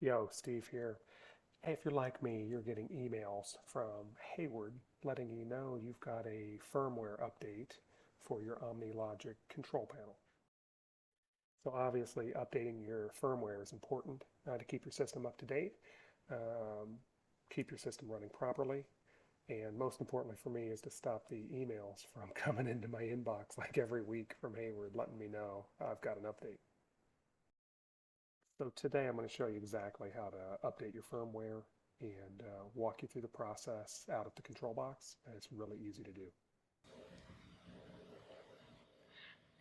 Yo, Steve here. Hey, if you're like me, you're getting emails from Hayward letting you know you've got a firmware update for your OmniLogic control panel. So obviously, updating your firmware is important to keep your system up to date, um, keep your system running properly, and most importantly for me is to stop the emails from coming into my inbox like every week from Hayward letting me know I've got an update. So today I'm going to show you exactly how to update your firmware and walk you through the process out of the control box. And it's really easy to do.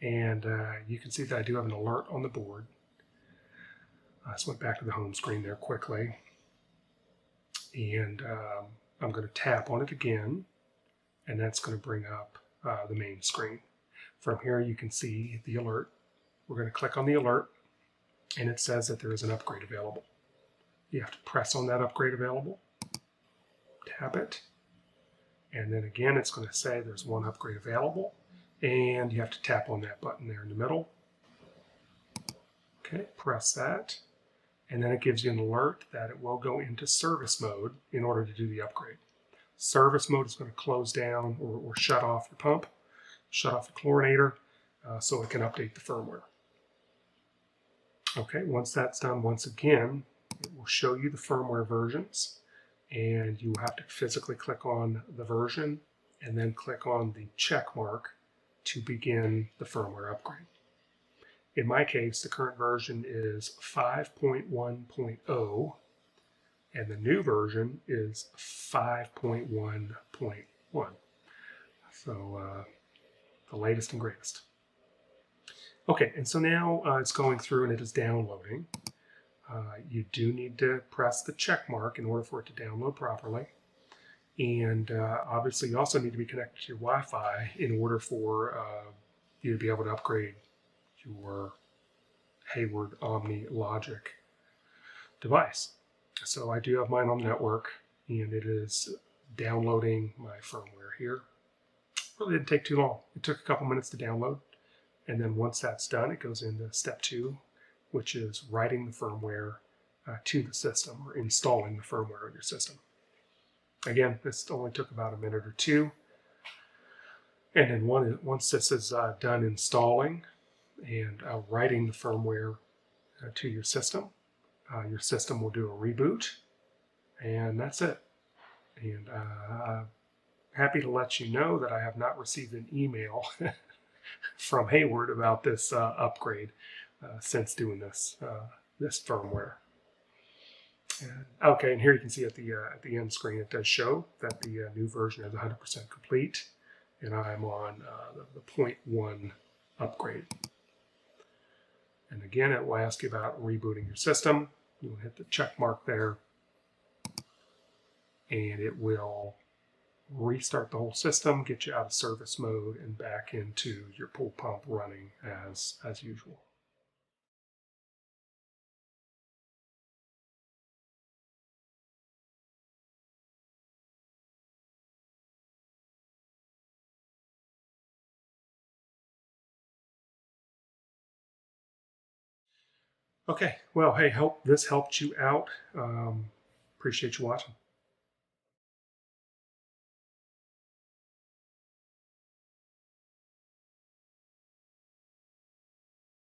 And you can see that I do have an alert on the board. I just went back to the home screen there quickly. And I'm going to tap on it again, and that's going to bring up the main screen. From here you can see the alert. We're going to click on the alert, and it says that there is an upgrade available. You have to press on that upgrade available, tap it, and then again it's going to say there's one upgrade available, and you have to tap on that button there in the middle. Okay, press that, and then it gives you an alert that it will go into service mode in order to do the upgrade. Service mode is going to close down or shut off your pump, shut off the chlorinator, so it can update the firmware. Okay, once that's done, once again, it will show you the firmware versions, and you have to physically click on the version and then click on the check mark to begin the firmware upgrade. In my case, the current version is 5.1.0, and the new version is 5.1.1. So the latest and greatest. Okay, and so now it's going through and it is downloading. You do need to press the check mark in order for it to download properly. And obviously you also need to be connected to your Wi-Fi in order for you to be able to upgrade your Hayward OmniLogic device. So I do have mine on the network, and it is downloading my firmware here. Really didn't take too long. It took a couple minutes to download. And then once that's done, it goes into step 2, which is writing the firmware to the system, or installing the firmware in your system. Again, this only took about a minute or two. And then once this is done installing and writing the firmware to your system will do a reboot, and that's it. And I'm happy to let you know that I have not received an email from Hayward about this upgrade since doing this firmware. Okay, and here you can see at the end screen it does show that the new version is 100% complete, and I'm on the 0.1 upgrade. And again, it will ask you about rebooting your system. You'll hit the check mark there, and it will restart the whole system, get you out of service mode and back into your pool pump running as usual. Okay, well, hey, hope this helped you out. Appreciate you watching.